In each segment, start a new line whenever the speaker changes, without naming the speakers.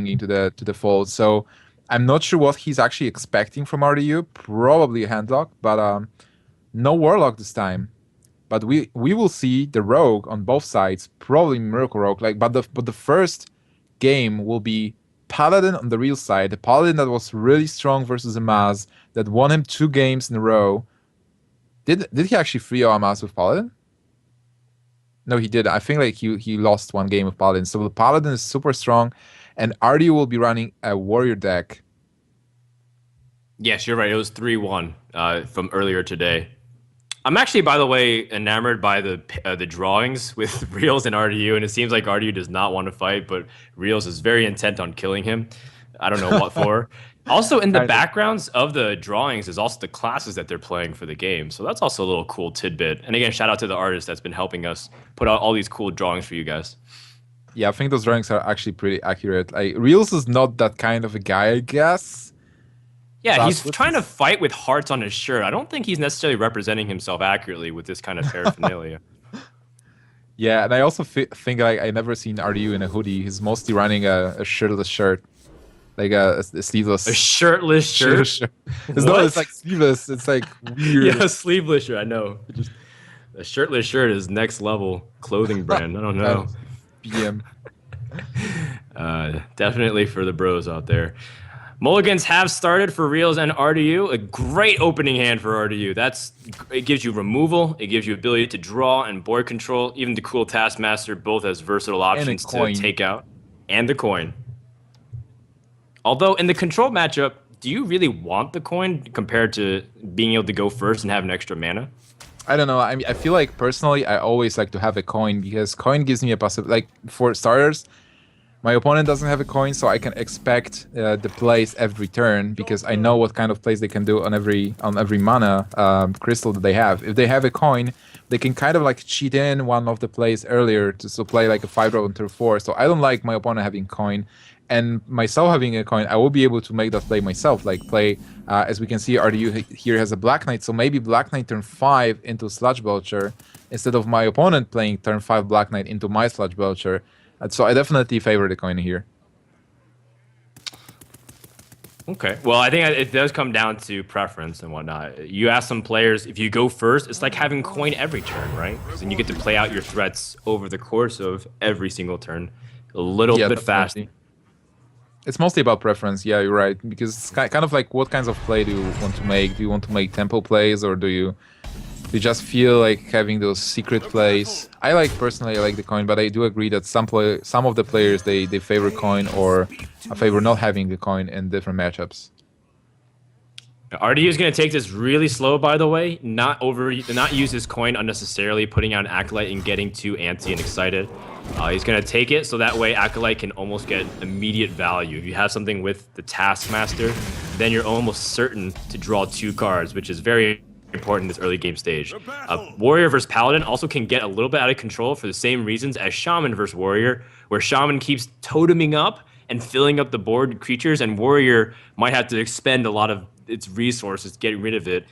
walking into the fold. So I'm not sure what he's actually expecting from RDU. Probably a handlock, but no Warlock this time. But we will see the Rogue on both sides, probably Miracle Rogue. But the first game will be Paladin on the real side, the Paladin that was really strong versus Amaz, that won him 2 games in a row. Did he actually 3-0 Amaz with Paladin? No, he did. I think like he lost 1 game with Paladin. So the Paladin is super strong, and RDU will be running a Warrior deck.
Yes, you're right. It was 3-1 from earlier today. I'm actually, by the way, enamored by the drawings with Realz and RDU, and it seems like RDU does not want to fight, but Realz is very intent on killing him. I don't know what for. Also, in the backgrounds of the drawings is also the classes that they're playing for the game, so that's also a little cool tidbit. And again, shout out to the artist that's been helping us put out all these cool drawings for you guys.
Yeah, I think those drawings are actually pretty accurate. Realz is not that kind of a guy, I guess.
Yeah, he's trying to fight with hearts on his shirt. I don't think he's necessarily representing himself accurately with this kind of paraphernalia.
Yeah, and I also think I never seen RDU in a hoodie. He's mostly running a shirtless shirt. Like a sleeveless.
A shirtless shirt?
It's like sleeveless. It's like weird.
Yeah, a sleeveless shirt, I know. Just a shirtless shirt is next level clothing brand. I don't know.
BM.
Definitely for the bros out there. Mulligans have started for Realz and RDU. A great opening hand for RDU. It gives you removal, it gives you ability to draw and board control. Even the cool Taskmaster both has versatile options to take out. And the coin. Although in the control matchup, do you really want the coin compared to being able to go first and have an extra mana?
I don't know. I mean, I feel like personally, I always like to have a coin because coin gives me a possibility. Like for starters, my opponent doesn't have a coin, so I can expect the plays every turn because I know what kind of plays they can do on every mana crystal that they have. If they have a coin, they can kind of like cheat in one of the plays earlier to play like a 5-drop on turn 4. So I don't like my opponent having coin, and myself having a coin, I will be able to make that play myself. Like play, as we can see, RDU here has a Black Knight, so maybe Black Knight turn 5 into Sludge Belcher instead of my opponent playing turn 5 Black Knight into my Sludge Belcher. So I definitely favor the coin here.
Okay. Well, I think it does come down to preference and whatnot. You ask some players, if you go first, it's like having coin every turn, right? Because then you get to play out your threats over the course of every single turn a little bit faster.
It's mostly about preference. Yeah, you're right. Because it's kind of like what kinds of play do you want to make? Do you want to make tempo plays, or do you just feel like having those secret plays? Personally, I like the coin, but I do agree that some of the players they favor coin or favor not having the coin in different matchups.
RDU is going to take this really slow, by the way. Not use his coin unnecessarily, putting out an Acolyte and getting too antsy and excited. He's going to take it so that way Acolyte can almost get immediate value. If you have something with the Taskmaster, then you're almost certain to draw 2 cards, which is very important in this early game stage. Warrior versus Paladin also can get a little bit out of control for the same reasons as Shaman versus Warrior, where Shaman keeps toteming up and filling up the board creatures, and Warrior might have to expend a lot of its resources getting rid of it.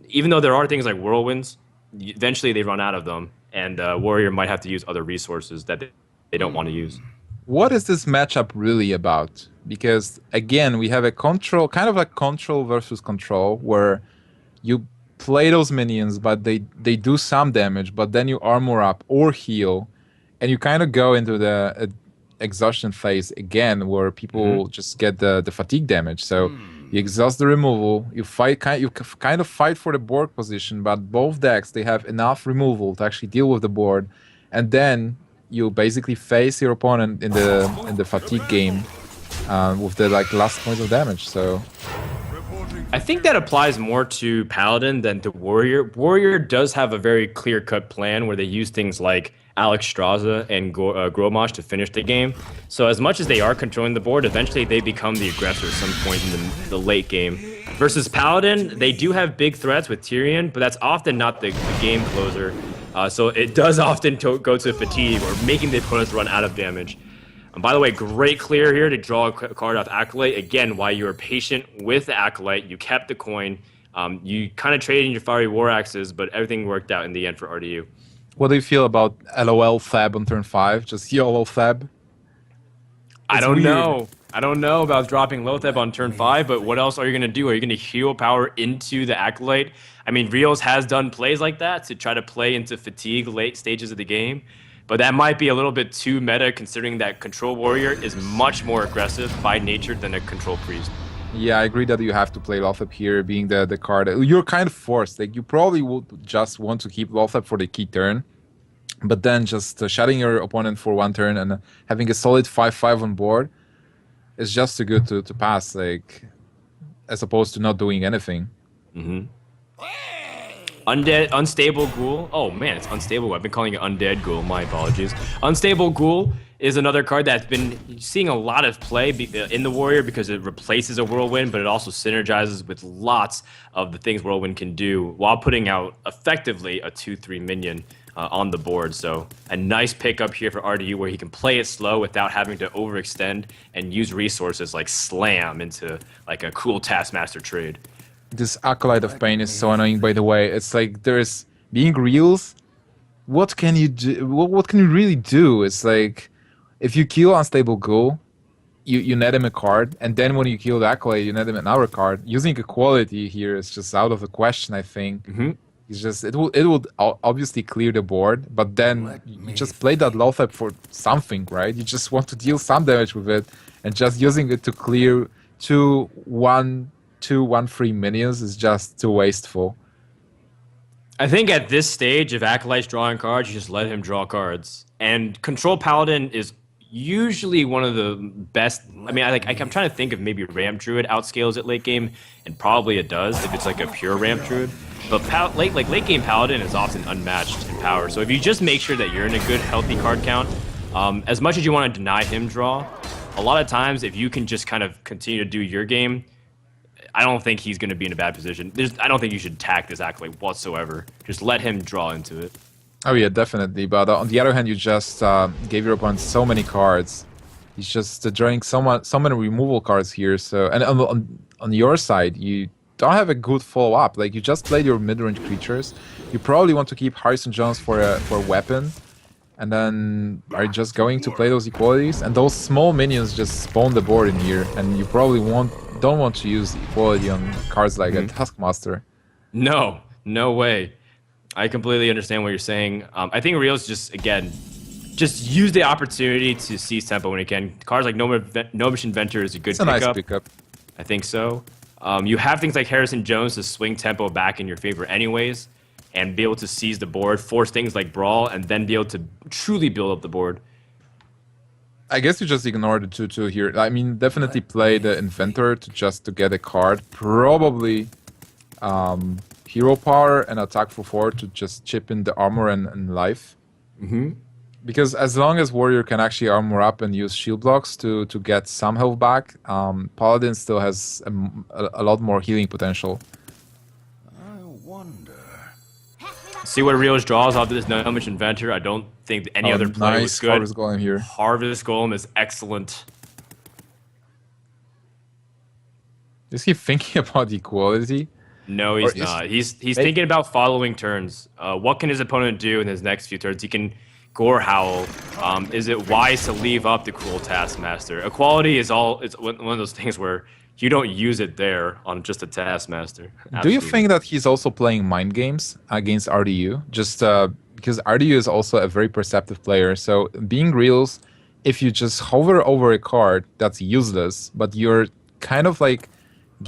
Even though there are things like Whirlwinds, eventually they run out of them, and Warrior might have to use other resources that they don't want to use.
What is this matchup really about? Because again, we have a control, kind of like control versus control, where you play those minions, but they do some damage, but then you armor up or heal, and you kind of go into the exhaustion phase again, where people just get the fatigue damage. So you exhaust the removal, you kind of fight for the board position, but both decks, they have enough removal to actually deal with the board, and then you basically face your opponent in the fatigue game with the last points of damage. So
I think that applies more to Paladin than to Warrior. Warrior does have a very clear-cut plan where they use things like Alexstrasza and Gromosh to finish the game. So as much as they are controlling the board, eventually they become the aggressor at some point in the late game. Versus Paladin, they do have big threats with Tyrion, but that's often not the game closer. So it does often go to fatigue or making the opponents run out of damage. And by the way, great clear here to draw a card off Acolyte. Again, while you were patient with the Acolyte, you kept the coin. You kind of traded in your Fiery War Axes, but everything worked out in the end for RDU.
What do you feel about LOL Fab on turn 5? Just YOLO Fab?
I don't know. I don't know about dropping Lotheb on turn 5, but what else are you going to do? Are you going to hero power into the Acolyte? I mean, Realz has done plays like that to try to play into fatigue late stages of the game, but that might be a little bit too meta considering that Control Warrior is much more aggressive by nature than a Control Priest.
Yeah, I agree that you have to play Lothep here, being the card. You're kind of forced. Like, you probably would just want to keep Lothep for the key turn, but then just shutting your opponent for one turn and having a solid 5-5 on board is just too good to pass, like, as opposed to not doing anything.
Unstable Ghoul. Oh man, it's Unstable. I've been calling it Undead Ghoul. My apologies. Unstable Ghoul is another card that's been seeing a lot of play in the Warrior because it replaces a Whirlwind, but it also synergizes with lots of the things Whirlwind can do while putting out effectively a 2/3 minion on the board. So a nice pickup here for RDU where he can play it slow without having to overextend and use resources like Slam into like a cool Taskmaster trade.
This Acolyte of Pain is so annoying, by the way. It's like, there's being Realz. What can you do? What can you really do? It's like, if you kill Unstable Ghoul, you net him a card, and then when you kill the Acolyte, you net him another card. Using Equality here is just out of the question, I think. It's just, it would obviously clear the board, but then you just play that Lothep for something, right? You just want to deal some damage with it, and just using it to clear 1/3 minions is just too wasteful.
I think at this stage, if Acolyte's drawing cards, you just let him draw cards. And Control Paladin is usually one of the best. I mean, I'm trying to think if maybe Ramp Druid outscales it late game, and probably it does if it's like a pure Ramp Druid. But late game Paladin is often unmatched in power. So if you just make sure that you're in a good, healthy card count, as much as you want to deny him draw, a lot of times if you can just kind of continue to do your game, I don't think he's going to be in a bad position. I don't think you should attack this Acolyte whatsoever. Just let him draw into it.
Oh yeah, definitely. But on the other hand, you just gave your opponent so many cards. He's just drawing so many removal cards here. So, and on your side, you don't have a good follow-up. Like, you just played your mid-range creatures. You probably want to keep Harrison Jones for a weapon, and then are you just going to play those equalities? And those small minions just spawn the board in here, and you probably don't want to use equality on cards like a Taskmaster.
No way. I completely understand what you're saying. I think Realz just use the opportunity to seize tempo when he can. Cards like Gnomish Inventor is a good pickup.
It's a nice pickup.
I think so. You have things like Harrison Jones to swing tempo back in your favor anyways, and be able to seize the board, force things like Brawl, and then be able to truly build up the board.
I guess you just ignore the 2/2 here. I mean, definitely play the Inventor to get a card. Probably Hero Power and Attack for 4 to just chip in the armor and life. Because as long as Warrior can actually armor up and use shield blocks to get some health back, Paladin still has a lot more healing potential.
I wonder.
See what Realz draws off this Gnomish Inventor. I don't think any other play was good.
Harvest Golem here.
Harvest Golem is excellent.
Is he thinking about equality?
No, he's not. He's thinking about following turns. What can his opponent do in his next few turns? He can Gore Howl. Is it wise to leave up the Cruel Taskmaster? Equality is it's one of those things where you don't use it there on just a Taskmaster. Absolutely.
Do you think that he's also playing mind games against RDU? Just because RDU is also a very perceptive player. So being Realz, if you just hover over a card, that's useless. But you're kind of like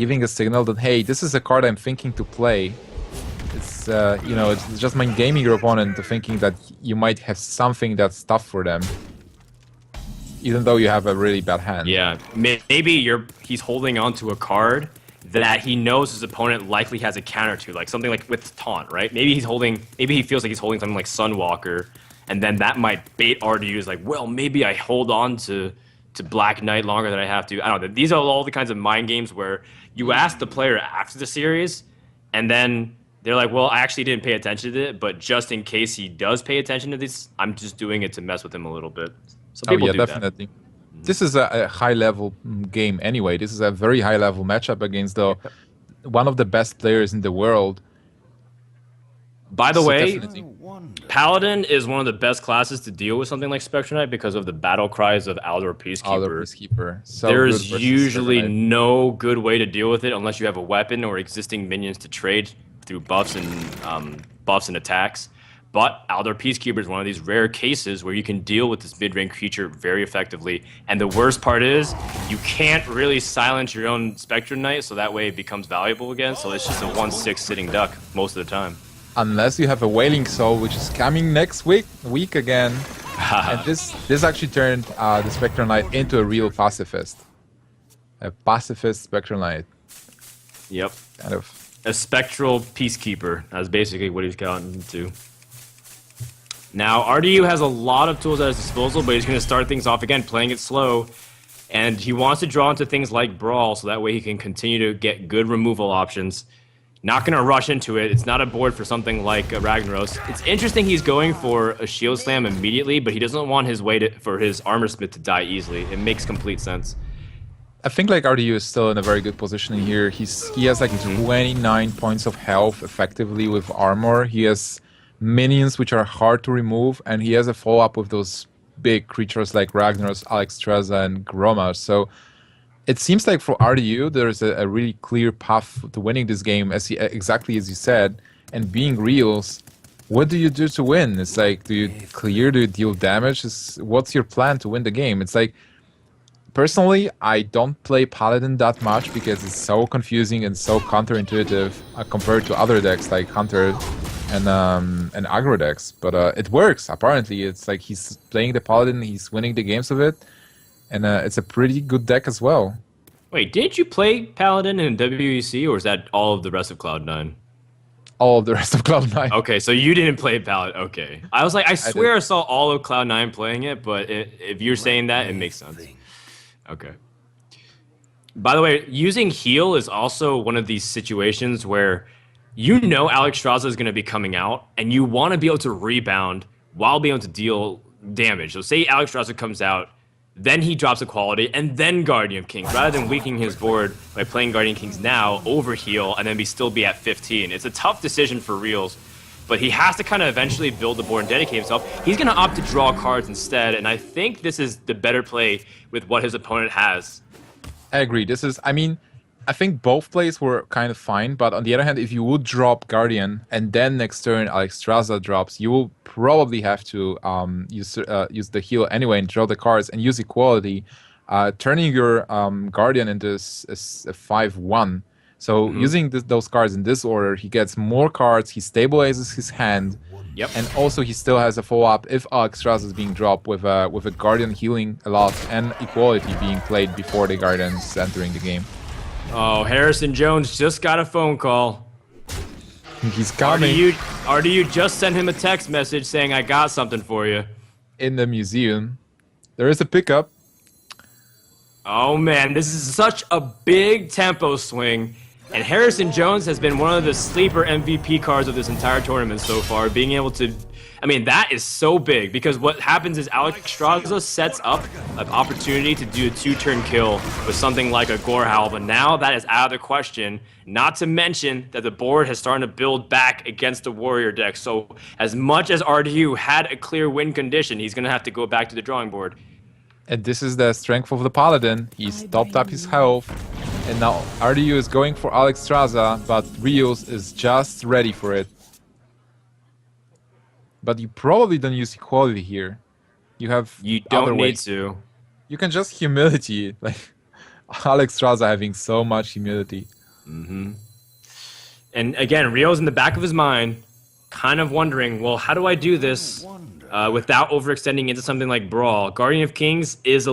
giving a signal that, hey, this is a card I'm thinking to play. It's it's just mind gaming your opponent to thinking that you might have something that's tough for them, even though you have a really bad hand.
Yeah, maybe he's holding on to a card that he knows his opponent likely has a counter to, like something like with Taunt, right? Maybe he feels like he's holding something like Sunwalker, and then that might bait RDU's like, well, maybe I hold on to Black Knight longer than I have to. I don't know. These are all the kinds of mind games where you ask the player after the series, and then they're like, well, I actually didn't pay attention to it, but just in case he does pay attention to this, I'm just doing it to mess with him a little bit. So people do
definitely. That. This is a high-level game anyway. This is a very high-level matchup against one of the best players in the world.
By the
So
way,
definitely.
Paladin is one of the best classes to deal with something like Spectre Knight because of the battle cries of Aldor
Although
Peacekeeper.
Peacekeeper, so good
There's
versus Spectre
usually
Knight.
no good way to deal with it unless you have a weapon or existing minions to trade through buffs and attacks. But Aldor Peacekeeper is one of these rare cases where you can deal with this mid-range creature very effectively. And the worst part is, you can't really silence your own Spectre Knight, so that way it becomes valuable again. So it's just a 1/6 sitting duck most of the time.
Unless you have a Wailing Soul, which is coming next week again. And this actually turned the Spectral Knight into a real pacifist. A pacifist Spectral Knight.
Yep.
Kind of.
A spectral peacekeeper. That's basically what he's gotten into. Now, RDU has a lot of tools at his disposal, but he's going to start things off again, playing it slow. And he wants to draw into things like Brawl, so that way he can continue to get good removal options. Not going to rush into it. It's not a board for something like Ragnaros. It's interesting he's going for a Shield Slam immediately, but he doesn't want his for his Armor Smith to die easily. It makes complete sense.
I think like RDU is still in a very good position here. He has like 29 points of health effectively with armor. He has minions which are hard to remove, and he has a follow-up with those big creatures like Ragnaros, Alexstrasza, and Grommash. So it seems like for RDU there's a really clear path to winning this game, exactly as you said. And being Realz, what do you do to win? It's like, do you clear? Do you deal damage? What's your plan to win the game? It's like, personally, I don't play Paladin that much because it's so confusing and so counterintuitive compared to other decks like Hunter and aggro decks. But it works, apparently. It's like he's playing the Paladin, he's winning the games with it, and it's a pretty good deck as well.
Wait, did you play Paladin in WEC, or is that all of the rest of Cloud9?
All of the rest of Cloud9.
Okay, so you didn't play Paladin. Okay. I was like, I swear I saw all of Cloud9 playing it, but if you're saying that, it makes sense. Okay. By the way, using heal is also one of these situations where you know Alexstrasza is going to be coming out, and you want to be able to rebound while being able to deal damage. So say Alexstrasza comes out, then he drops a quality, and then Guardian of Kings, rather than weakening his board by playing Guardian Kings now, over heal, and then still be at 15. It's a tough decision for Realz, but he has to kind of eventually build the board and dedicate himself. He's going to opt to draw cards instead, and I think this is the better play with what his opponent has.
I agree. I think both plays were kind of fine, but on the other hand, if you would drop Guardian and then next turn Alexstrasza drops, you will probably have to use the heal anyway and draw the cards and use equality, turning your Guardian into a 5/1. So using those cards in this order, he gets more cards, he stabilizes his hand, and also he still has a follow-up if Alexstrasza is being dropped with a Guardian healing a lot and equality being played before the Guardian's entering the game.
Oh, Harrison Jones just got a phone call.
He's coming.
RDU just sent him a text message saying, I got something for you.
In the museum. There is a pickup.
Oh man, this is such a big tempo swing. And Harrison Jones has been one of the sleeper MVP cards of this entire tournament so far, being able to... I mean, that is so big, because what happens is Alexstrasza sets up an opportunity to do a 2-turn kill with something like a Gorehowl, but now that is out of the question, not to mention that the board has started to build back against the Warrior deck, so as much as RDU had a clear win condition, he's going to have to go back to the drawing board.
And this is the strength of the Paladin. He's topped up his health, and now RDU is going for Alexstrasza, but Realz is just ready for it. But you probably don't use equality here. You have
You
other
don't need
ways.
to.
You can just humility, like Alexstrasza having so much humility.
And again, Realz in the back of his mind, kind of wondering, well, how do I do this without overextending into something like Brawl? Guardian of Kings is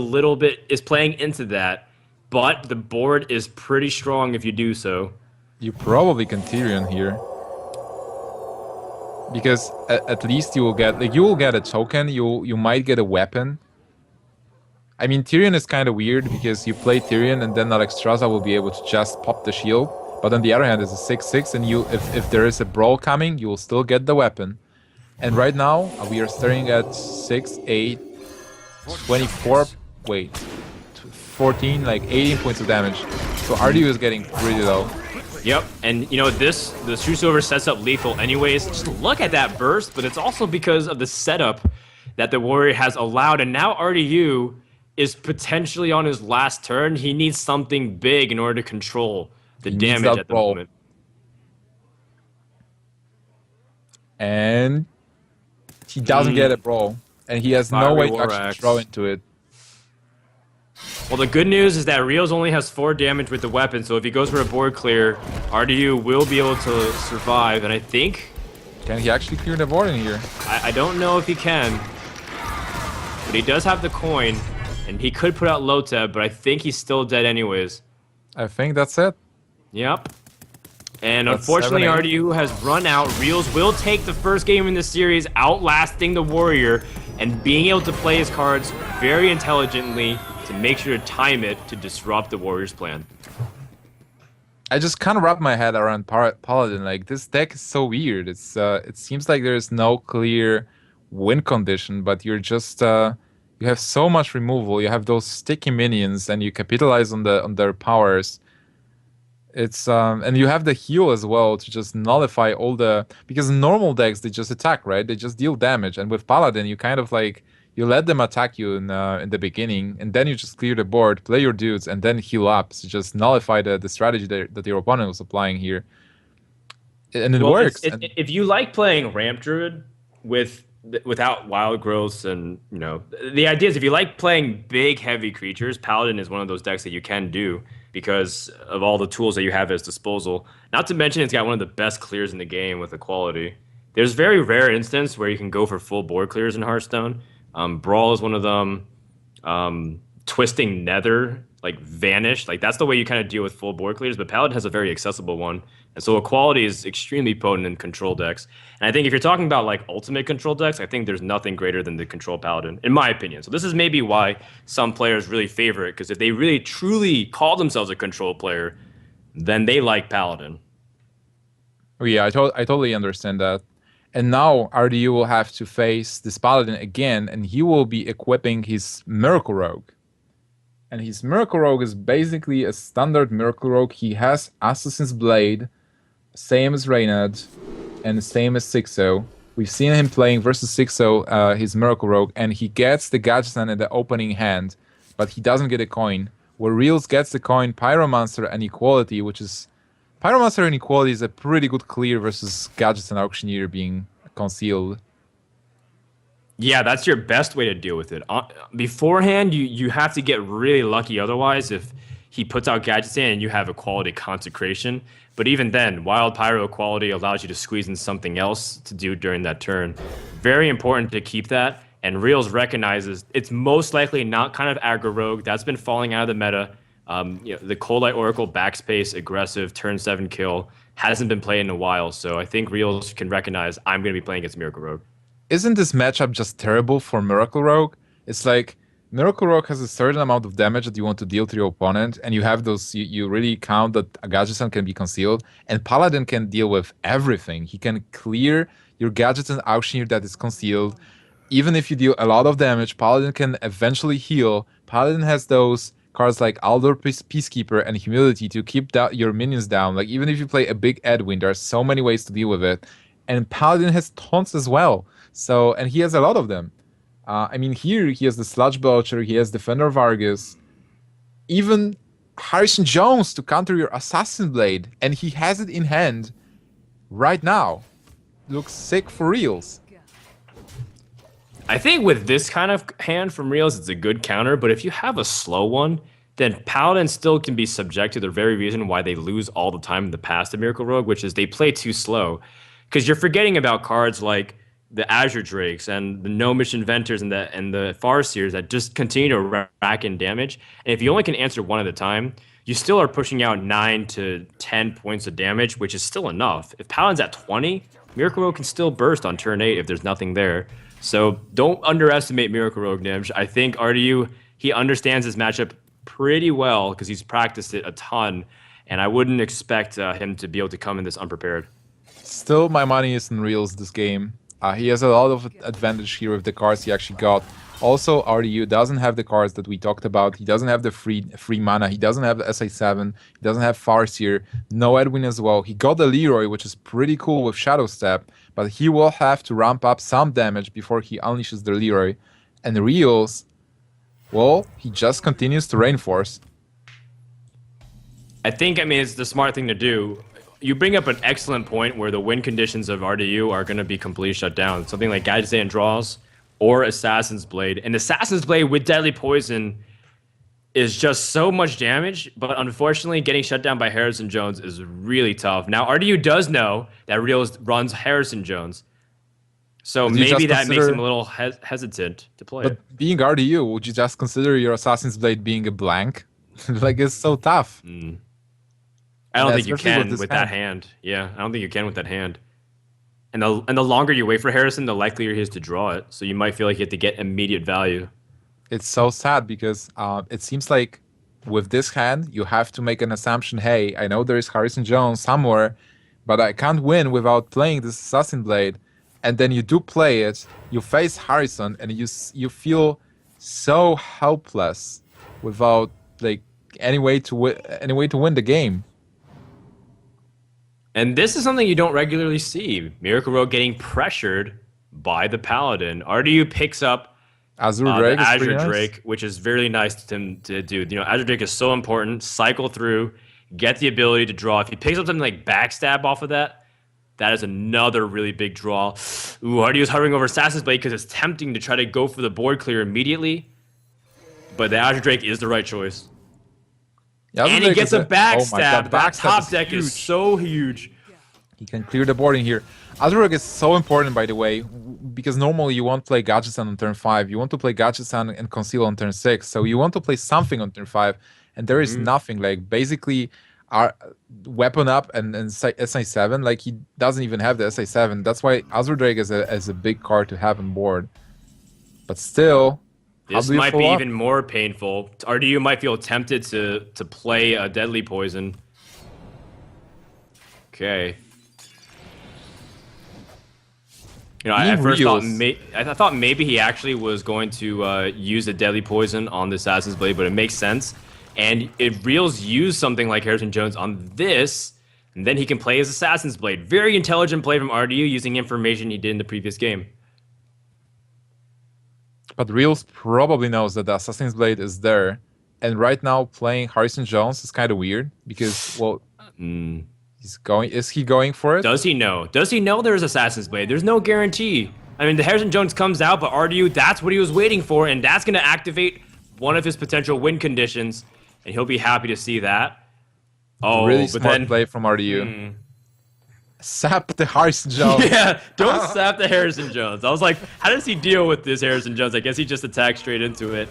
playing into that, but the board is pretty strong if you do so.
You probably can Tyrion here. Because at least you will get a token, you might get a weapon. I mean, Tyrion is kind of weird because you play Tyrion and then Alexstrasza will be able to just pop the shield. But on the other hand, it's a 6/6, and if there is a brawl coming, you will still get the weapon. And right now, we are staring at 6, 8, 24, 14, like 18 points of damage. So RDU is getting pretty low.
Yep, and you know the True Silver sets up lethal anyways. Just look at that burst, but it's also because of the setup that the Warrior has allowed, and now RDU is potentially on his last turn. He needs something big in order to control the
He needs
damage
that
at the
brawl.
moment.
And he doesn't get a brawl. And he has no
Fiery
way to
War
actually
Axe.
throw into it.
Well, the good news is that Realz only has 4 damage with the weapon, so if he goes for a board clear, RDU will be able to survive, and I think...
Can he actually clear the board in here?
I don't know if he can, but he does have the coin, and he could put out Loteb, but I think he's still dead anyways.
I think that's it.
Yep. And
That's
unfortunately,
7-8.
RDU has run out. Realz will take the first game in the series, outlasting the Warrior, and being able to play his cards very intelligently to make sure to time it to disrupt the Warrior's plan.
I just can't wrap my head around Paladin. Like, this deck is so weird. It's it seems like there's no clear win condition, but you're just you have so much removal. You have those sticky minions, and you capitalize on their powers. It's and you have the heal as well to just nullify all the, because in normal decks they just attack, right? They just deal damage, and with Paladin you kind of like you let them attack you in the beginning, and then you just clear the board, play your dudes, and then heal up to just nullify the strategy that your opponent was applying here, and it works.
If you like playing Ramp Druid without wild growths, and you know the idea is if you like playing big heavy creatures, Paladin is one of those decks that you can do because of all the tools that you have at its disposal. Not to mention it's got one of the best clears in the game with equality. There's very rare instance where you can go for full board clears in Hearthstone. Brawl is one of them. Twisting Nether, like Vanish, like that's the way you kind of deal with full board clears, but Paladin has a very accessible one. And so equality is extremely potent in control decks. And I think if you're talking about like ultimate control decks, I think there's nothing greater than the control Paladin, in my opinion. So this is maybe why some players really favor it, because if they really truly call themselves a control player, then they like Paladin.
Oh yeah, I totally understand that. And now RDU will have to face this Paladin again, and he will be equipping his Miracle Rogue. And his Miracle Rogue is basically a standard Miracle Rogue. He has Assassin's Blade, same as Reynad, and same as Sixo. We've seen him playing versus Sixo, his Miracle Rogue, and he gets the Gadgetzan in the opening hand, but he doesn't get a coin. Where Realz gets the coin, Pyromancer and Equality, which is... Pyromancer and Equality is a pretty good clear versus Gadgetzan Auctioneer being concealed.
Yeah, that's your best way to deal with it. Beforehand, you have to get really lucky. Otherwise, if he puts out Gadgetzan and you have Equality Consecration, but even then, Wild Pyro Equality allows you to squeeze in something else to do during that turn. Very important to keep that. And Realz recognizes it's most likely not kind of aggro rogue. That's been falling out of the meta. The Coldlight Oracle backspace aggressive turn 7 kill hasn't been played in a while. So I think Realz can recognize I'm going to be playing against Miracle Rogue.
Isn't this matchup just terrible for Miracle Rogue? It's like Miracle Rogue has a certain amount of damage that you want to deal to your opponent, and you have those, you really count that a Gadgetzan can be concealed, and Paladin can deal with everything. He can clear your Gadgetzan Auctioneer that is concealed. Even if you deal a lot of damage, Paladin can eventually heal. Paladin has those cards like Aldor Peacekeeper and Humility to keep your minions down. Like, even if you play a big Edwin, there are so many ways to deal with it. And Paladin has taunts as well. So, and he has a lot of them. I mean, here he has the Sludge Belcher, he has Defender Vargas, even Harrison Jones to counter your Assassin Blade, and he has it in hand right now. Looks sick for Realz.
I think with this kind of hand from Realz, it's a good counter, but if you have a slow one, then Paladin still can be subject to the very reason why they lose all the time in the past to Miracle Rogue, which is they play too slow. Because you're forgetting about cards like the Azure Drakes and the Gnomish Inventors and the Farseers that just continue to rack in damage. And if you only can answer one at a time, you still are pushing out 9 to 10 points of damage, which is still enough. If Paladin's at 20, Miracle Rogue can still burst on turn 8 if there's nothing there. So don't underestimate Miracle Rogue, Nimj. I think RDU, he understands this matchup pretty well because he's practiced it a ton, and I wouldn't expect him to be able to come in this unprepared.
Still, my money is in Realz this game. He has a lot of advantage here with the cards he actually got. Also, RDU doesn't have the cards that we talked about. He doesn't have the free mana. He doesn't have the SA7. He doesn't have Farseer. No Edwin as well. He got the Leroy, which is pretty cool with Shadow Step, but he will have to ramp up some damage before he unleashes the Leroy. And Realz, well, he just continues to reinforce.
I think, I mean, it's the smart thing to do. You bring up an excellent point where the win conditions of RDU are going to be completely shut down. Something like Gadget Sand draws or Assassin's Blade. And Assassin's Blade with Deadly Poison is just so much damage, but unfortunately getting shut down by Harrison Jones is really tough. Now, RDU does know that Realz runs Harrison Jones. So maybe that makes him a little hesitant to play it.
But being RDU, would you just consider your Assassin's Blade being a blank? Like, it's so tough.
I don't think you can with that hand. Yeah, I don't think you can with that hand. And the longer you wait for Harrison, the likelier he is to draw it. So you might feel like you have to get immediate value.
It's so sad because it seems like with this hand, you have to make an assumption, hey, I know there is Harrison Jones somewhere, but I can't win without playing this Assassin Blade. And then you do play it, you face Harrison, and you feel so helpless without like any way to win the game.
And this is something you don't regularly see. Miracle Road getting pressured by the Paladin. RDU picks up
Azure Drake,
Azure Drake, which is very nice to do. You know, Azure Drake is so important. Cycle through, get the ability to draw. If he picks up something like Backstab off of that, that is another really big draw. Ooh, RDU is hovering over Assassin's Blade because it's tempting to try to go for the board clear immediately. But the Azure Drake is the right choice. And he gets a backstab. That top deck is so huge.
He can clear the board in here. Azure Drake is so important, by the way, because normally you won't play Gadgetzan on turn 5. You want to play Gadgetzan and Conceal on turn 6. So you want to play something on turn 5, and there is nothing. Like, basically, our weapon up and SI7, like, he doesn't even have the SI7. That's why Azure Drake is a big card to have on board. But still...
This might be even more painful. RDU might feel tempted to play a Deadly Poison. Okay. You know, I first thought maybe he actually was going to use a Deadly Poison on the Assassin's Blade, but it makes sense. And if Realz use something like Harrison Jones on this, and then he can play his Assassin's Blade. Very intelligent play from RDU using information he did in the previous game.
But Realz probably knows that the Assassin's Blade is there. And right now, playing Harrison Jones is kind of weird because, well, is he going for it?
Does he know? Does he know there's Assassin's Blade? There's no guarantee. I mean, the Harrison Jones comes out, but RDU, that's what he was waiting for, and that's going to activate one of his potential win conditions, and he'll be happy to see that. Oh,
really
but
smart
then
play from RDU. Sap the Harrison Jones.
Yeah, don't sap the Harrison Jones. I was like, how does he deal with this Harrison Jones? I guess he just attacked straight into it.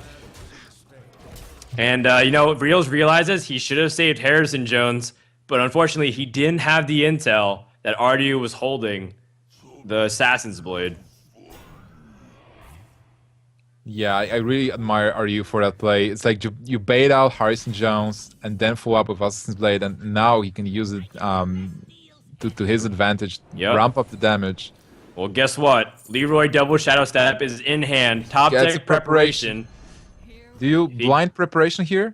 And, you know, Realz realizes he should have saved Harrison Jones, but unfortunately he didn't have the intel that RDU was holding the Assassin's Blade.
Yeah, I really admire RDU for that play. It's like you bait out Harrison Jones and then follow up with Assassin's Blade, and now he can use it to his advantage, ramp up the damage.
Well, guess what? Leroy Double Shadow Step is in hand. Top deck preparation.
Do you blind preparation here?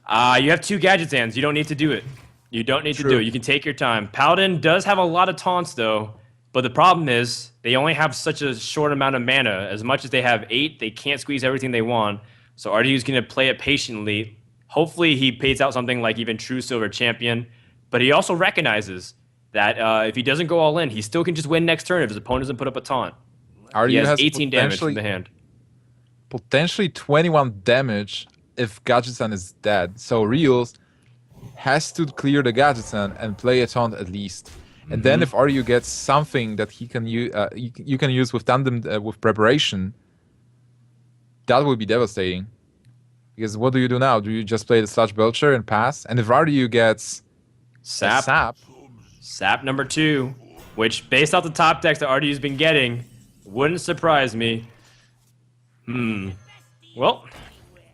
You have 2 Gadget Sands. You don't need to do it. You don't need to do it. You can take your time. Paladin does have a lot of taunts, though. But the problem is, they only have such a short amount of mana. As much as they have 8, they can't squeeze everything they want. So RDU's going to play it patiently. Hopefully, he pays out something like even True Silver Champion. But he also recognizes that if he doesn't go all in, he still can just win next turn if his opponent doesn't put up a taunt. He has 18 damage from the hand.
Potentially 21 damage if Gadgetzan is dead. So Realz has to clear the Gadgetzan and play a taunt at least. And then if RDU gets something that he can use, you can use with tandem with preparation, that would be devastating. Because what do you do now? Do you just play the Slash Belcher and pass? And if RDU gets Sap
number 2, which based off the top decks that RDU's been getting, wouldn't surprise me. Well,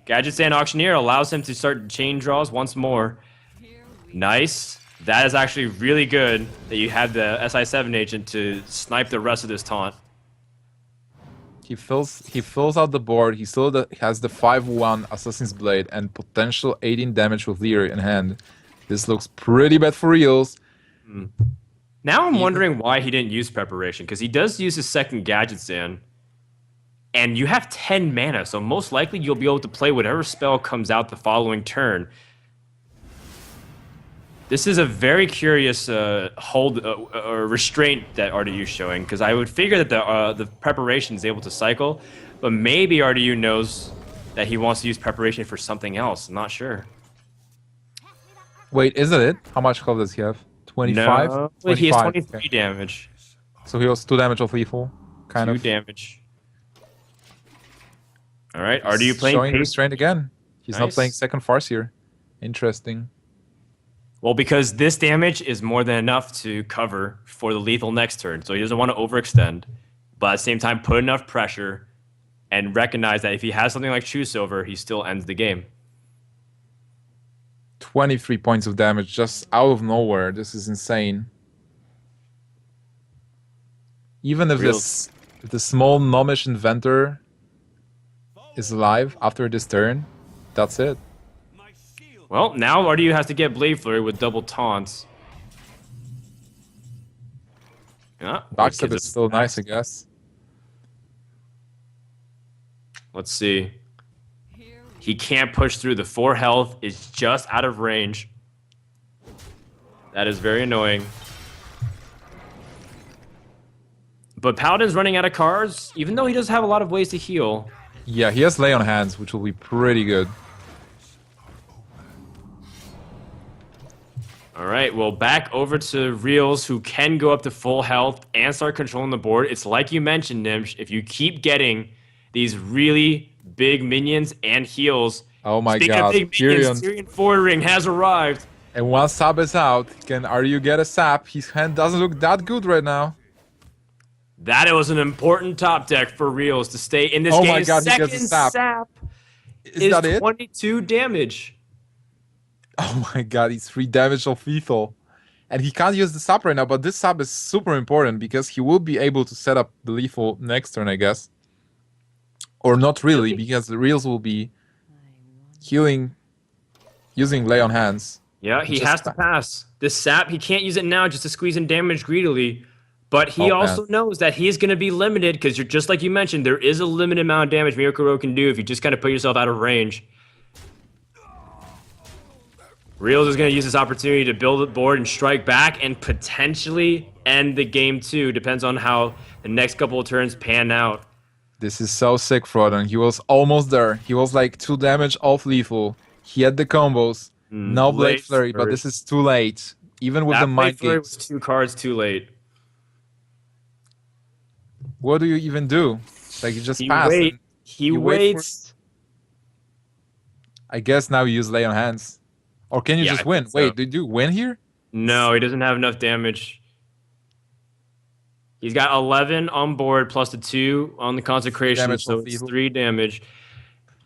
Gadget Sand Auctioneer allows him to start chain draws once more. Nice. That is actually really good that you had the SI7 agent to snipe the rest of this taunt.
He fills out the board. He still has the 5-1 Assassin's Blade and potential 18 damage with Leroy in hand. This looks pretty bad for Realz.
Now I'm wondering why he didn't use preparation, because he does use his second gadget stand. And you have 10 mana, so most likely you'll be able to play whatever spell comes out the following turn. This is a very curious hold or restraint that RDU is showing, because I would figure that the preparation is able to cycle, but maybe RDU knows that he wants to use preparation for something else. I'm not sure.
Wait, is it? How much health does he have? 25?
No,
25.
he has 23
Okay.
damage.
So he was 2 damage of lethal. Kind
2
of.
damage. All right, RDU playing
showing
pace?
restraint again. He's not
Nice.
playing second farce here. Interesting.
Well, because this damage is more than enough to cover for the lethal next turn, so he doesn't want to overextend, but at the same time put enough pressure and recognize that if he has something like True Silver, he still ends the game.
23 points of damage just out of nowhere. This is insane. Even if the small gnomish inventor is alive after this turn, that's it.
Well, now RDU has to get Blade Flurry with double taunts. Yeah,
Backstep is still nice, I guess.
Let's see. He can't push through. The 4 health is just out of range. That is very annoying. But Paladin's running out of cards, even though he does have a lot of ways to heal.
Yeah, he has Lay on Hands, which will be pretty good.
All right, well, back over to Realz, who can go up to full health and start controlling the board. It's like you mentioned, Nimsh, if you keep getting these really big minions and heals.
Oh my
Speaking
god,
of big minions, Tyrion forward ring has arrived.
And once Sap is out, can RDU get a Sap? His hand doesn't look that good right now.
That was an important top deck for Realz to stay in this
Oh
game.
my god, he
Second
gets a Sap. Is that it?
22 damage.
Oh my god, he's 3 damage of lethal. And he can't use the sap right now, but this sap is super important because he will be able to set up the lethal next turn, I guess. Or not really, because the Realz will be healing using Lay on Hands.
Yeah, he has to pass. This sap, he can't use it now just to squeeze in damage greedily. But he also knows that he is going to be limited because you're just like you mentioned, there is a limited amount of damage Miracle Road can do if you just kind of put yourself out of range. Realz is going to use this opportunity to build a board and strike back and potentially end the game too. Depends on how the next couple of turns pan out.
This is so sick, Frodon. He was almost there. He was like 2 damage off lethal. He had the combos. No Blade Flurry, but this is too late. Even with the Mind
Blade Flurry
Games.
was 2 cards too late.
What do you even do? Like, you just pass.
He waits.
I guess now you use Lay on Hands. Or can you just win? Wait, did you win here?
No, he doesn't have enough damage. He's got 11 on board plus the 2 on the consecration, so it's 3 damage.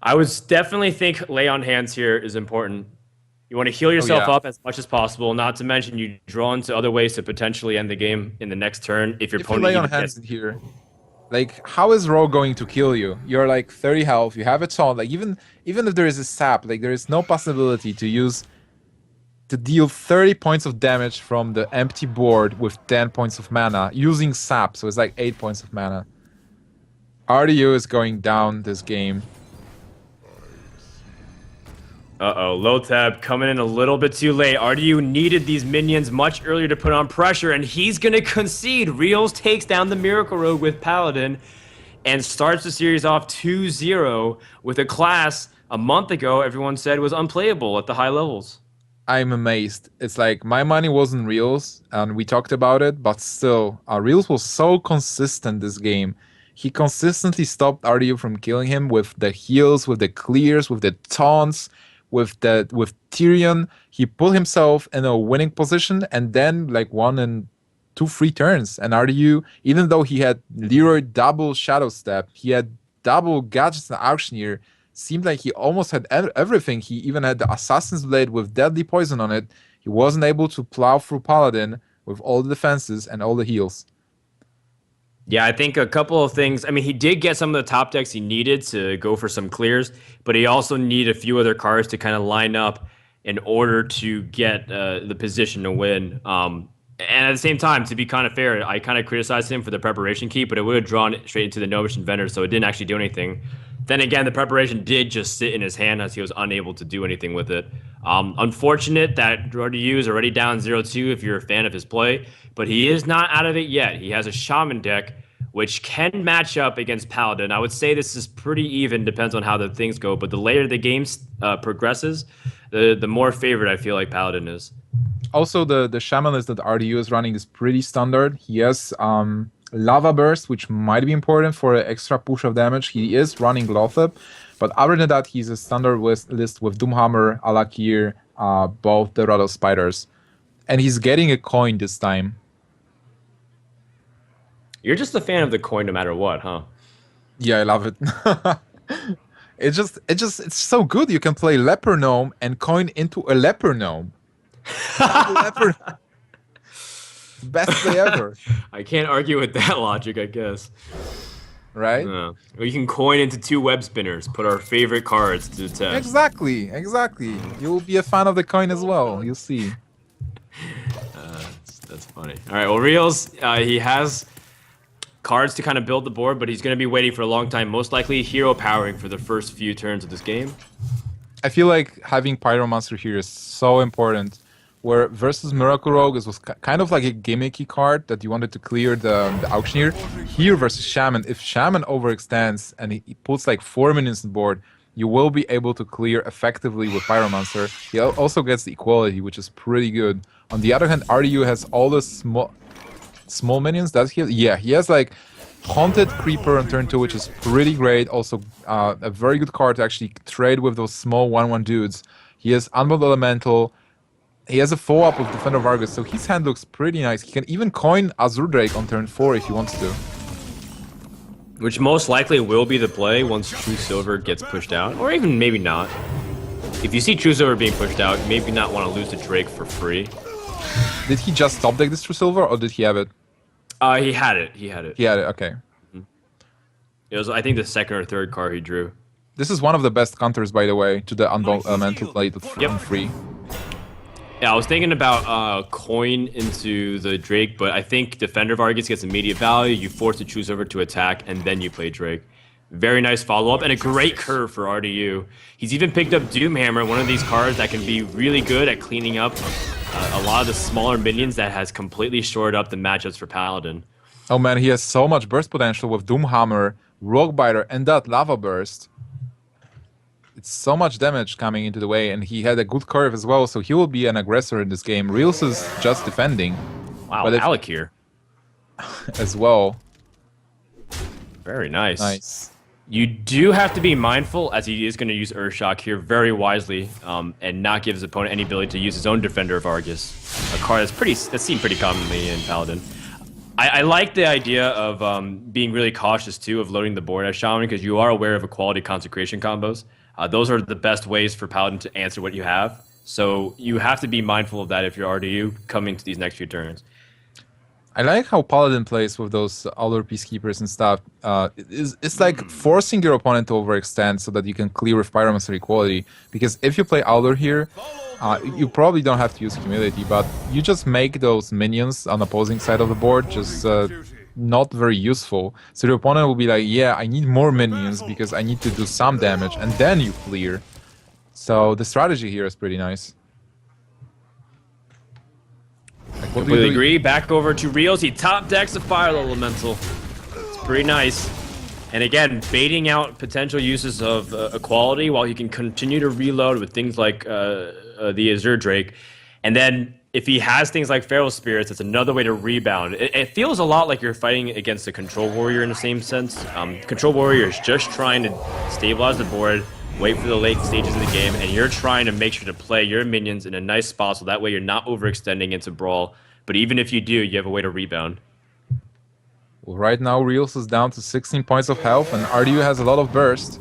I would definitely think Lay on Hands here is important. You want to heal yourself up as much as possible, not to mention you draw into other ways to potentially end the game in the next turn if your opponent
Lay on Hands here. Like, how is Ro going to kill you? You're like 30 health, you have a taunt. Like, even if there is a sap, like, there is no possibility to deal 30 points of damage from the empty board with 10 points of mana using sap, so it's like 8 points of mana. RDU is going down this game.
Uh-oh, low tab coming in a little bit too late. RDU needed these minions much earlier to put on pressure, and he's going to concede. Realz takes down the Miracle Road with Paladin and starts the series off 2-0 with a class a month ago everyone said was unplayable at the high levels.
I'm amazed. It's like, my money wasn't Realz, and we talked about it, but still, Realz was so consistent this game. He consistently stopped RDU from killing him with the heals, with the clears, with the taunts, with Tyrion. He put himself in a winning position and then like won in 2 free turns. And RDU, even though he had Leroy double Shadow Step, he had double Gadgets and Auctioneer, seemed like he almost had everything. He even had the Assassin's Blade with Deadly Poison on it. he wasn't able to plow through Paladin with all the defenses and all the heals.
Yeah, I think a couple of things. I mean, he did get some of the top decks he needed to go for some clears, but he also needed a few other cards to kind of line up in order to get the position to win. And at the same time, to be kind of fair, I kind of criticized him for the preparation key, but it would have drawn it straight into the Gnomish Inventor, so it didn't actually do anything. Then again, the preparation did just sit in his hand as he was unable to do anything with it. Unfortunate that RDU is already down 0-2 if you're a fan of his play, but he is not out of it yet. He has a Shaman deck, which can match up against Paladin. I would say this is pretty even, depends on how the things go, but the later the game progresses, the more favored I feel like Paladin is.
Also, the Shaman list that RDU is running is pretty standard. He has Lava Burst, which might be important for an extra push of damage. He is running Lothep, but other than that, he's a standard list with Doomhammer, Alakir, both the Rattle Spiders. And he's getting a coin this time.
You're just a fan of the coin no matter what, huh?
Yeah, I love it. It's so good. You can play Leper Gnome and coin into a Leper Gnome. Leper... Best play ever.
I can't argue with that logic, I guess.
Right?
Well, you can coin into 2 web spinners, put our favorite cards to the test.
Exactly. You'll be a fan of the coin as well. You'll see.
That's funny. All right, well, Realz, he has cards to kind of build the board, but he's going to be waiting for a long time, most likely hero powering for the first few turns of this game.
I feel like having Pyromancer here is so important. Where versus Miracle Rogue was kind of like a gimmicky card that you wanted to clear the Auctioneer. Here versus Shaman, if Shaman overextends and he puts like 4 minions on the board, you will be able to clear effectively with Pyromancer. He also gets the equality, which is pretty good. On the other hand, RDU has all the small minions. Does he? Yeah, he has like Haunted Creeper on turn 2, which is pretty great. Also, a very good card to actually trade with those small 1/1 dudes. He has Unbound Elemental. He has a follow-up of Defender of Argus, so his hand looks pretty nice. He can even coin Azure Drake on turn 4 if he wants to.
Which most likely will be the play once True Silver gets pushed out, or even maybe not. If you see True Silver being pushed out, you maybe not want to lose to Drake for free.
Did he just top deck this True Silver, or did he have it?
He had it. He had it.
He had it, okay.
It was, I think, the second or third card he drew.
This is one of the best counters, by the way, to the Unbound Elemental played on free.
Yeah, I was thinking about coin into the Drake, but I think Defender of Argus gets immediate value. You force the True Silver to attack, and then you play Drake. Very nice follow-up, and a great curve for RDU. He's even picked up Doomhammer, one of these cards that can be really good at cleaning up a lot of the smaller minions that has completely shored up the matchups for Paladin.
Oh man, he has so much burst potential with Doomhammer, Rogue Biter, and that Lava Burst. It's so much damage coming into the way, and he had a good curve as well, so he will be an aggressor in this game. Realz is just defending.
Wow, Alakir.
As well.
Very nice.
Nice.
You do have to be mindful, as he is going to use Earthshock here very wisely, and not give his opponent any ability to use his own Defender of Argus, a card that's seen pretty commonly in Paladin. I like the idea of being really cautious, too, of loading the board as Shaman, because you are aware of equality consecration combos. Those are the best ways for Paladin to answer what you have. So you have to be mindful of that if you're RDU coming to these next few turns.
I like how Paladin plays with those other Peacekeepers and stuff. It's like forcing your opponent to overextend so that you can clear with Pyromancer equality. Because if you play Alder here, you probably don't have to use Humility, but you just make those minions on the opposing side of the board just not very useful. So your opponent will be like, yeah, I need more minions because I need to do some damage, and then you clear. So the strategy here is pretty nice.
Completely agree. Back over to Realz. He top decks a Fire Elemental. It's pretty nice. And again, baiting out potential uses of equality while he can continue to reload with things like the Azure Drake. And then if he has things like Feral Spirits, it's another way to rebound. It feels a lot like you're fighting against a Control Warrior in the same sense. Control Warrior is just trying to stabilize the board, wait for the late stages of the game, and you're trying to make sure to play your minions in a nice spot so that way you're not overextending into Brawl. But even if you do, you have a way to rebound.
Well, right now, Realz is down to 16 points of health, and RDU has a lot of burst.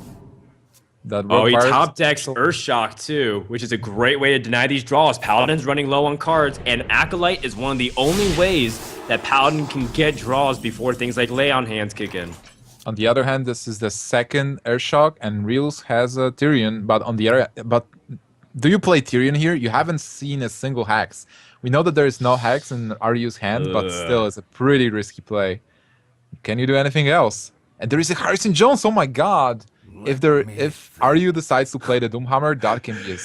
That
Oh,
rock
he
virus.
top decks Earthshock too, which is a great way to deny these draws. Paladin's running low on cards, and Acolyte is one of the only ways that Paladin can get draws before things like Lay on Hands kick in.
On the other hand, this is the second Airshock, and Realz has a Tyrion. But do you play Tyrion here? You haven't seen a single hex. We know that there is no hex in Ryu's hand, but still, it's a pretty risky play. Can you do anything else? And there is a Harrison Jones. Oh my God! If Ryu decides to play the Doomhammer, that can be a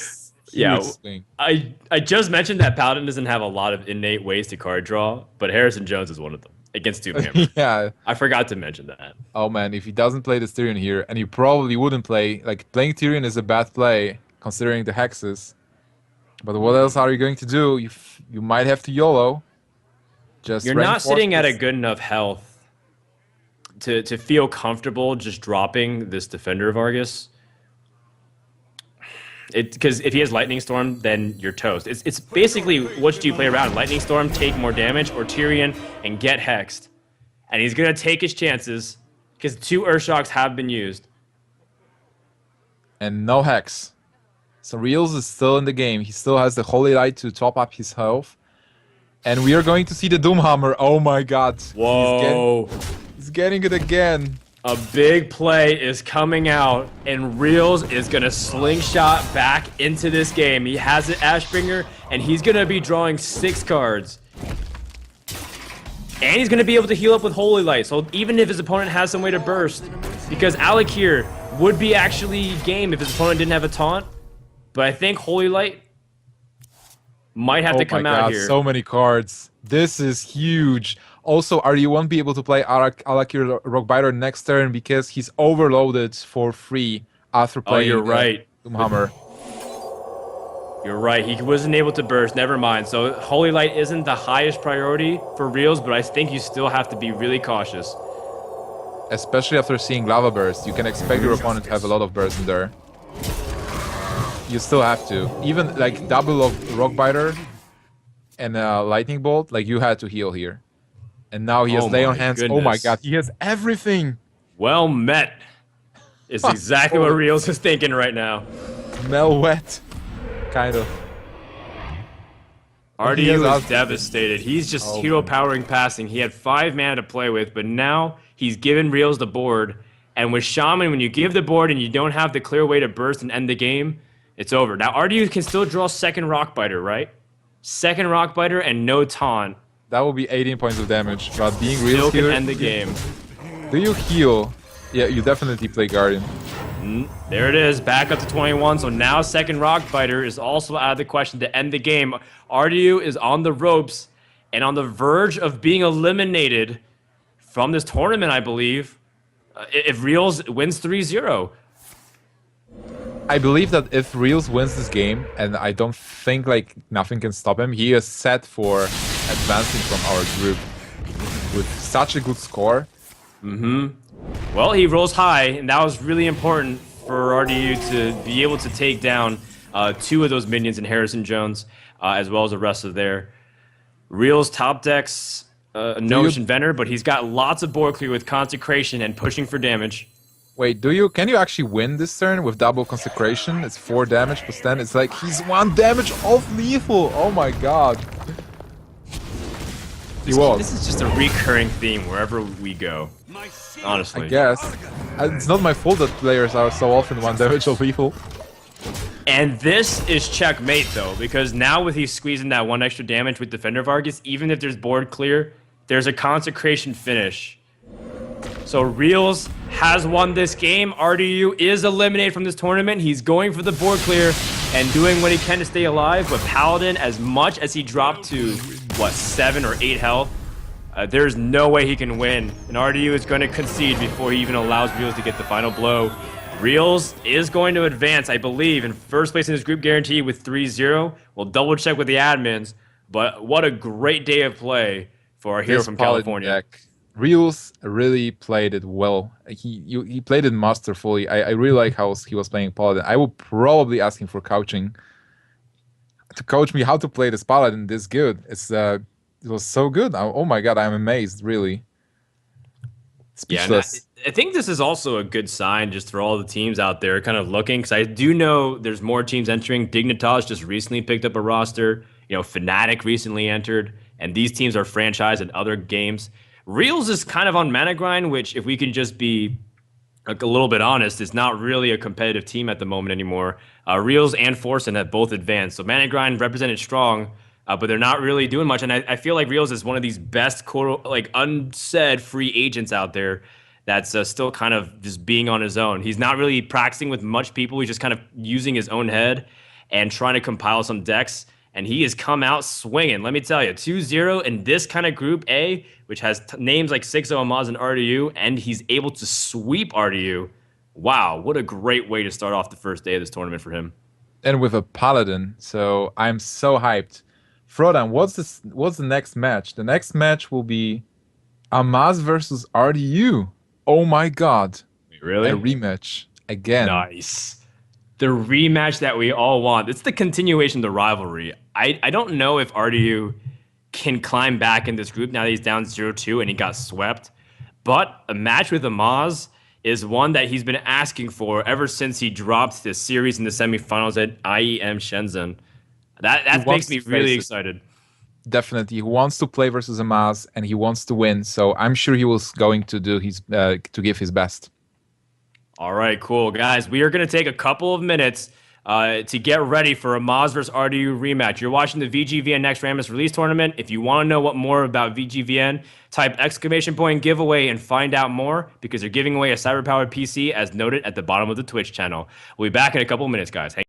huge swing.
I just mentioned that Paladin doesn't have a lot of innate ways to card draw, but Harrison Jones is one of them against Doomhammer.
Yeah.
I forgot to mention that.
Oh man, if he doesn't play this Tyrion here, and he probably wouldn't play, like playing Tyrion is a bad play considering the hexes. But what else are you going to do? You might have to YOLO.
You're not sitting at a good enough health to feel comfortable just dropping this Defender of Argus. Because if he has Lightning Storm, then you're toast. It's basically, which do you play around? Lightning Storm, take more damage, or Tyrion and get hexed. And he's going to take his chances because 2 Earthshocks have been used.
And no hex. So Realz is still in the game. He still has the Holy Light to top up his health. And we are going to see the Doomhammer. Oh my God.
Whoa.
He's getting it again.
A big play is coming out, and Realz is going to slingshot back into this game. He has it, Ashbringer, and he's going to be drawing 6 cards. And he's going to be able to heal up with Holy Light, so even if his opponent has some way to burst, because Alec here would be actually game if his opponent didn't have a taunt, but I think Holy Light might have to come out here.
So many cards. This is huge. Also, you won't be able to play Alakir Rockbiter next turn because he's overloaded for free after playing Doomhammer.
You're right. He wasn't able to burst. Never mind. So Holy Light isn't the highest priority for Realz, but I think you still have to be really cautious.
Especially after seeing Lava Burst. You can expect your opponent to have a lot of burst in there. You still have to. Even like double of Rockbiter and Lightning Bolt, like you had to heal here. And now he has Lay on Hands.
Goodness.
Oh my God, he has everything.
Well met. Is exactly what Realz is thinking right now.
Mel-wet, kind of.
RDU is devastated. He's just hero powering passing. He had 5 mana to play with, but now he's given Realz the board. And with Shaman, when you give the board and you don't have the clear way to burst and end the game, it's over. Now RDU can still draw second Rockbiter, right? Second Rockbiter and no taunt.
That will be 18 points of damage, but being Realz
Still can
here,
end the game.
Do you heal? Yeah, you definitely play Guardian.
There it is, back up to 21. So now second Rockbiter is also out of the question to end the game. RDU is on the ropes and on the verge of being eliminated from this tournament, I believe, if Realz wins 3-0.
I believe that if Realz wins this game, and I don't think like nothing can stop him, he is set for advancing from our group with such a good score.
Well, he rolls high, and that was really important for RDU to be able to take down 2 of those minions in Harrison Jones, as well as the rest of their Realz top decks. No Inventor, but he's got lots of board clear with Consecration and pushing for damage.
Wait, can you actually win this turn with double Consecration? It's 4 damage plus 10. It's like he's 1 damage off lethal. Oh my God.
This is just a recurring theme wherever we go, honestly.
I guess. It's not my fault that players are so often 1 damage off lethal.
And this is checkmate, though, because now with he's squeezing that 1 extra damage with Defender of Argus, even if there's board clear, there's a Consecration finish. So Realz has won this game. RDU is eliminated from this tournament. He's going for the board clear and doing what he can to stay alive. But Paladin, as much as he dropped to, what, 7 or 8 health, there's no way he can win. And RDU is going to concede before he even allows Realz to get the final blow. Realz is going to advance, I believe, in first place in his group guarantee with 3-0. We'll double check with the admins. But what a great day of play for our hero from California.
Deck. Realz really played it well. He played it masterfully. I really like how he was playing Paladin. I will probably ask him for coaching to coach me how to play this Paladin this good. It was so good. Oh my God, I'm amazed, really.
Yeah, and
Speechless.
I think this is also a good sign just for all the teams out there kind of looking, because I do know there's more teams entering. Dignitas just recently picked up a roster. Fnatic recently entered, and these teams are franchised in other games. Realz is kind of on mana grind, which, if we can just be a little bit honest, is not really a competitive team at the moment anymore. Realz and Forsen have both advanced, so mana grind represented strong, but they're not really doing much. And I feel like Realz is one of these best unsaid free agents out there that's still kind of just being on his own. He's not really practicing with much people. He's just kind of using his own head and trying to compile some decks. And he has come out swinging. Let me tell you, 2-0 in this kind of Group A, which has names like 6-0 Amaz and RDU, and he's able to sweep RDU. Wow, what a great way to start off the first day of this tournament for him.
And with a Paladin, so I'm so hyped. Frodan, what's the next match? The next match will be Amaz versus RDU. Oh my god.
Really?
A rematch again.
Nice. The rematch that we all want. It's the continuation of the rivalry. I don't know if RDU can climb back in this group now that he's down 0-2 and he got swept. But a match with Amaz is one that he's been asking for ever since he dropped this series in the semifinals at IEM Shenzhen. That makes me really excited.
Definitely, he wants to play versus Amaz and he wants to win. So I'm sure he was going to do his to give his best.
All right, cool. Guys, we are going to take a couple of minutes to get ready for a Amaz vs. RDU rematch. You're watching the VGVN Naxxramas release tournament. If you want to know what more about VGVN, type !giveaway and find out more, because they're giving away a cyber-powered PC as noted at the bottom of the Twitch channel. We'll be back in a couple of minutes, guys.